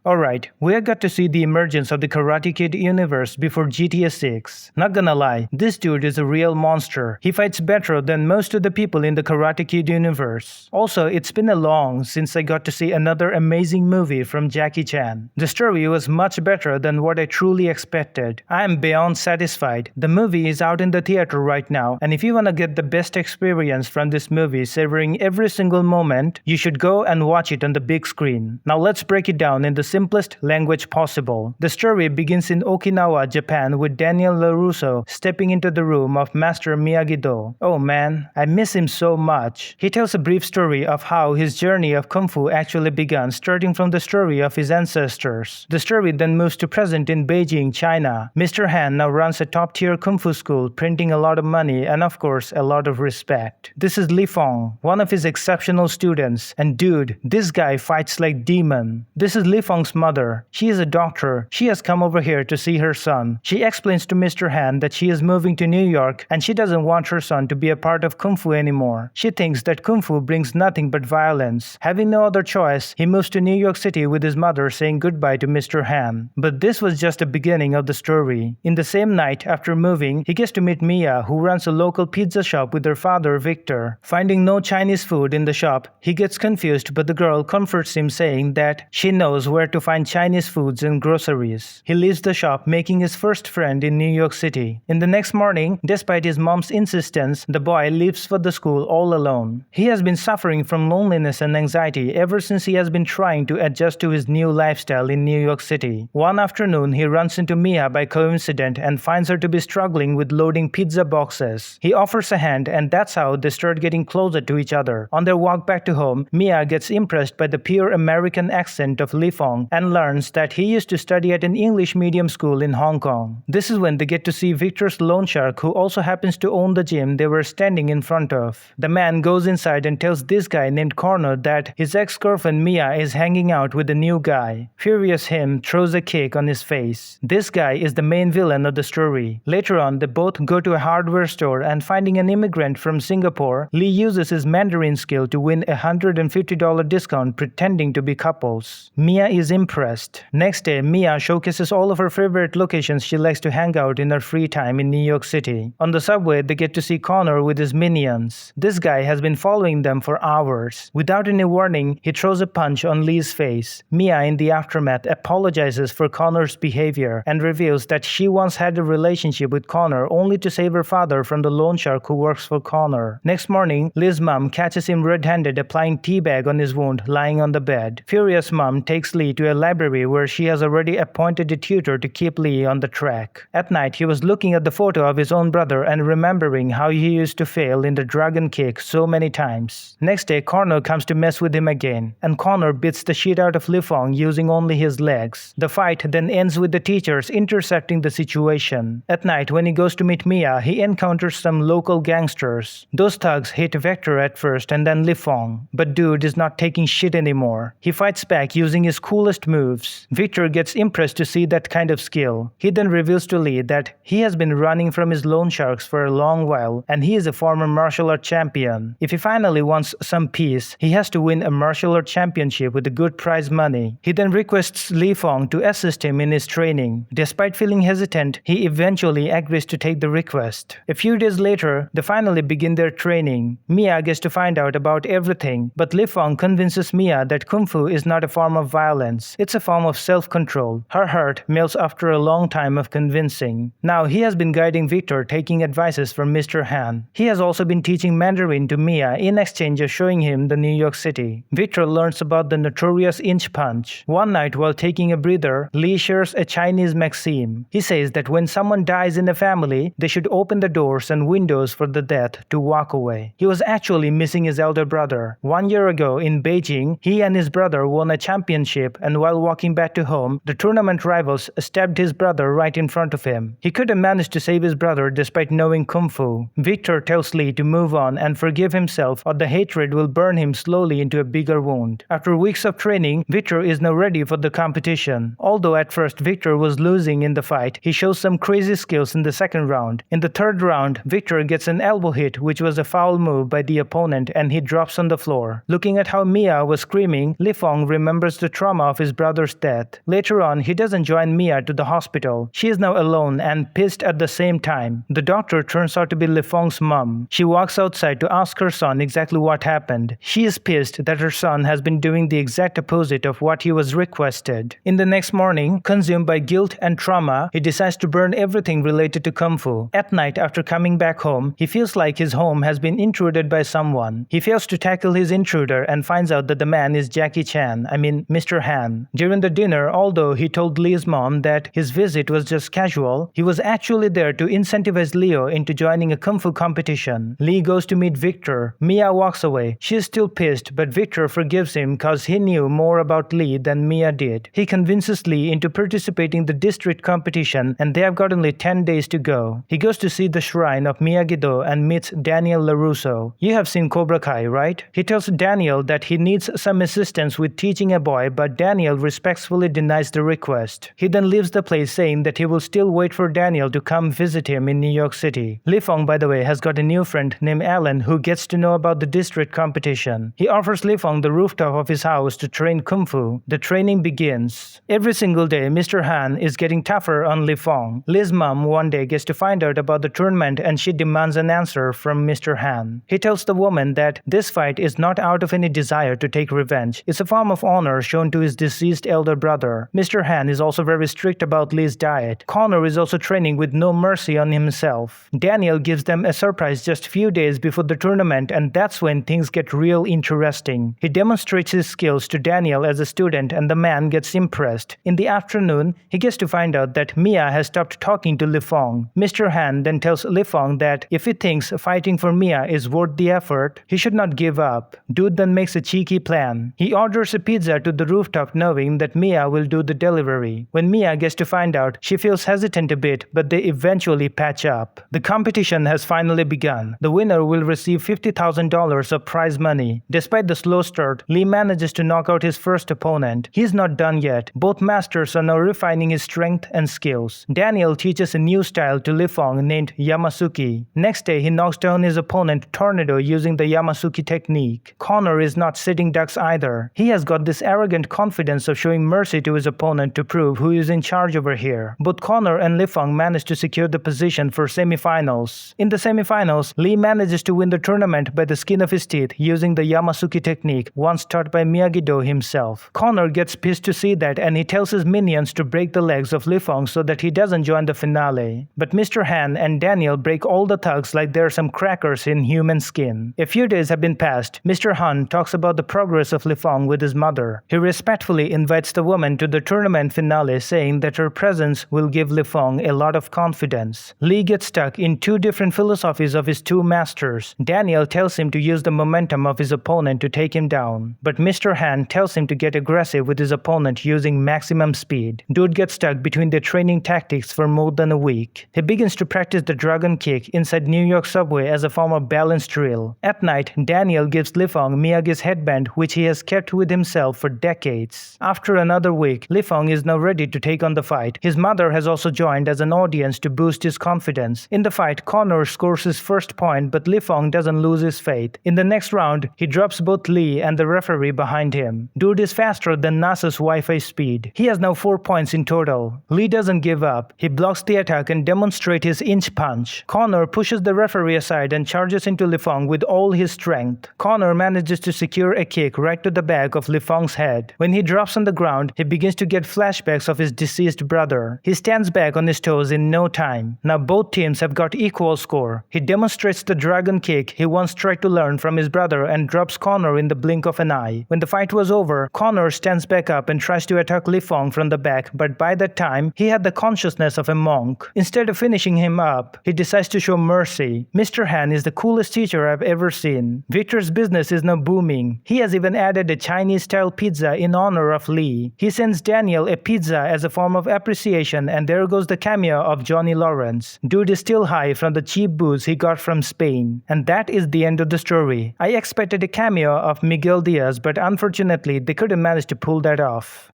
Alright, we got to see the emergence of the Karate Kid universe before GTA 6. Not gonna lie, this dude is a real monster. He fights better than most of the people in the Karate Kid universe. Also, it's been a long since I got to see another amazing movie from Jackie Chan. The story was much better than what I truly expected. I am beyond satisfied. The movie is out in the theater right now, and if you wanna get the best experience from this movie, savoring every single moment, you should go and watch it on the big screen. Now let's break it down in the simplest language possible. The story begins in Okinawa, Japan, with Daniel LaRusso stepping into the room of Master Miyagi-Do. Oh man, I miss him so much. He tells a brief story of how his journey of Kung Fu actually began, starting from the story of his ancestors. The story then moves to present in Beijing, China. Mr. Han now runs a top-tier Kung Fu school, printing a lot of money and of course a lot of respect. This is Li Fong, one of his exceptional students, and dude, this guy fights like demon. This is Li Fong's mother. She is a doctor. She has come over here to see her son. She explains to Mr. Han that she is moving to New York and she doesn't want her son to be a part of Kung Fu anymore. She thinks that Kung Fu brings nothing but violence. Having no other choice, he moves to New York City with his mother, saying goodbye to Mr. Han. But this was just the beginning of the story. In the same night after moving, he gets to meet Mia, who runs a local pizza shop with her father, Victor. Finding no Chinese food in the shop, he gets confused, but the girl comforts him, saying that she knows where to find Chinese foods and groceries. He leaves the shop, making his first friend in New York City. In the next morning, despite his mom's insistence, the boy leaves for the school all alone. He has been suffering from loneliness and anxiety ever since he has been trying to adjust to his new lifestyle in New York City. One afternoon, he runs into Mia by coincidence and finds her to be struggling with loading pizza boxes. He offers a hand, and that's how they start getting closer to each other. On their walk back to home, Mia gets impressed by the pure American accent of Li Fong and learns that he used to study at an English medium school in Hong Kong. This is when they get to see Victor's loan shark, who also happens to own the gym they were standing in front of. The man goes inside and tells this guy named Connor that his ex-girlfriend Mia is hanging out with a new guy. Furious, him throws a kick on his face. This guy is the main villain of the story. Later on, they both go to a hardware store, and finding an immigrant from Singapore, Lee uses his Mandarin skill to win a $150 discount pretending to be couples. Mia is impressed. Next day, Mia showcases all of her favorite locations she likes to hang out in her free time in New York City. On the subway, they get to see Connor with his minions. This guy has been following them for hours. Without any warning, he throws a punch on Lee's face. Mia, in the aftermath, apologizes for Connor's behavior and reveals that she once had a relationship with Connor only to save her father from the loan shark who works for Connor. Next morning, Lee's mom catches him red-handed applying teabag on his wound lying on the bed. Furious mom takes Lee to a library where she has already appointed a tutor to keep Lee on the track. At night, he was looking at the photo of his own brother and remembering how he used to fail in the dragon kick so many times. Next day, Connor comes to mess with him again, and Connor beats the shit out of Li Fong using only his legs. The fight then ends with the teachers intercepting the situation. At night, when he goes to meet Mia, he encounters some local gangsters. Those thugs hit Vector at first and then Li Fong, but dude is not taking shit anymore. He fights back using his coolest moves. Victor gets impressed to see that kind of skill. He then reveals to Lee that he has been running from his loan sharks for a long while and he is a former martial art champion. If he finally wants some peace, he has to win a martial art championship with a good prize money. He then requests Li Fong to assist him in his training. Despite feeling hesitant, he eventually agrees to take the request. A few days later, they finally begin their training. Mia gets to find out about everything, but Li Fong convinces Mia that Kung Fu is not a form of violence. It's a form of self-control. Her heart melts after a long time of convincing. Now he has been guiding Victor, taking advices from Mr. Han. He has also been teaching Mandarin to Mia in exchange of showing him the New York City. Victor learns about the notorious inch punch. One night while taking a breather, Lee shares a Chinese maxim. He says that when someone dies in a family, they should open the doors and windows for the dead to walk away. He was actually missing his elder brother. 1 year ago in Beijing, he and his brother won a championship, and while walking back to home, the tournament rivals stabbed his brother right in front of him. He could have managed to save his brother despite knowing Kung Fu. Victor tells Lee to move on and forgive himself, or the hatred will burn him slowly into a bigger wound. After weeks of training, Victor is now ready for the competition. Although at first Victor was losing in the fight, he shows some crazy skills in the second round. In the third round, Victor gets an elbow hit, which was a foul move by the opponent, and he drops on the floor. Looking at how Mia was screaming, Li Fong remembers the trauma of his brother's death. Later on, he doesn't join Mia to the hospital. She is now alone and pissed at the same time. The doctor turns out to be Lifeng's mom. She walks outside to ask her son exactly what happened. She is pissed that her son has been doing the exact opposite of what he was requested. In the next morning, consumed by guilt and trauma, he decides to burn everything related to Kung Fu. At night, after coming back home, he feels like his home has been intruded by someone. He fails to tackle his intruder and finds out that the man is Jackie Chan, Mr. Han. During the dinner, although he told Lee's mom that his visit was just casual, he was actually there to incentivize Leo into joining a Kung Fu competition. Lee goes to meet Victor. Mia walks away. She is still pissed, but Victor forgives him cause he knew more about Lee than Mia did. He convinces Lee into participating in the district competition and they have got only 10 days to go. He goes to see the shrine of Miyagi-Do and meets Daniel LaRusso. You have seen Cobra Kai, right? He tells Daniel that he needs some assistance with teaching a boy, but Daniel respectfully denies the request. He then leaves the place saying that he will still wait for Daniel to come visit him in New York City. Lifeng, by the way, has got a new friend named Alan who gets to know about the district competition. He offers Lifeng the rooftop of his house to train Kung Fu. The training begins. Every single day, Mr. Han is getting tougher on Lifeng. Li's mom one day gets to find out about the tournament and she demands an answer from Mr. Han. He tells the woman that this fight is not out of any desire to take revenge. It's a form of honor shown to his deceased elder brother. Mr. Han is also very strict about Li's diet. Connor is also training with no mercy on himself. Daniel gives them a surprise just few days before the tournament and that's when things get real interesting. He demonstrates his skills to Daniel as a student and the man gets impressed. In the afternoon, he gets to find out that Mia has stopped talking to Lifeng. Mr. Han then tells Lifeng that if he thinks fighting for Mia is worth the effort, he should not give up. Dude then makes a cheeky plan. He orders a pizza to the rooftop knowing that Mia will do the delivery. When Mia gets to find out, she feels hesitant a bit, but they eventually patch up. The competition has finally begun. The winner will receive $50,000 of prize money. Despite the slow start, Lee manages to knock out his first opponent. He's not done yet. Both masters are now refining his strength and skills. Daniel teaches a new style to Lifeng named Yamasuki. Next day, he knocks down his opponent Tornado using the Yamasuki technique. Connor is not sitting ducks either. He has got this arrogant confidence of showing mercy to his opponent to prove who is in charge over here. Both Connor and Lifeng manage to secure the position for semifinals. In the semifinals, Lee manages to win the tournament by the skin of his teeth using the Yamasuki technique once taught by Miyagi-Do himself. Connor gets pissed to see that and he tells his minions to break the legs of Lifeng so that he doesn't join the finale. But Mr. Han and Daniel break all the thugs like they're some crackers in human skin. A few days have been passed. Mr. Han talks about the progress of Lifeng with his mother. He respectfully invites the woman to the tournament finale saying that her presence will give Lifeng a lot of confidence. Lee gets stuck in two different philosophies of his two masters. Daniel tells him to use the momentum of his opponent to take him down. But Mr. Han tells him to get aggressive with his opponent using maximum speed. Dude gets stuck between their training tactics for more than a week. He begins to practice the dragon kick inside New York subway as a form of balance drill. At night, Daniel gives Lifeng Miyagi's headband which he has kept with himself for decades. After another week, Lifeng is now ready to take on the fight. His mother has also joined as an audience to boost his confidence. In the fight, Connor scores his first point but Lifeng doesn't lose his faith. In the next round, he drops both Lee and the referee behind him. Dude is faster than NASA's Wi-Fi speed. He has now 4 points in total. Lee doesn't give up. He blocks the attack and demonstrates his inch punch. Connor pushes the referee aside and charges into Lifeng with all his strength. Connor manages to secure a kick right to the back of Lifeng's head. When he drops on the ground, he begins to get flashbacks of his deceased brother. He stands back on his toes in no time. Now both teams have got equal score. He demonstrates the dragon kick he once tried to learn from his brother and drops Connor in the blink of an eye. When the fight was over, Connor stands back up and tries to attack Lifeng from the back, but by that time, he had the consciousness of a monk. Instead of finishing him up, he decides to show mercy. Mr. Han is the coolest teacher I've ever seen. Victor's business is now booming. He has even added a Chinese-style pizza in honor of Lee. He sends Daniel a pizza as a form of appreciation and there goes the cameo of Johnny Lawrence. Dude is still high from the cheap booze he got from Spain. And that is the end of the story. I expected a cameo of Miguel Diaz, but unfortunately they couldn't manage to pull that off.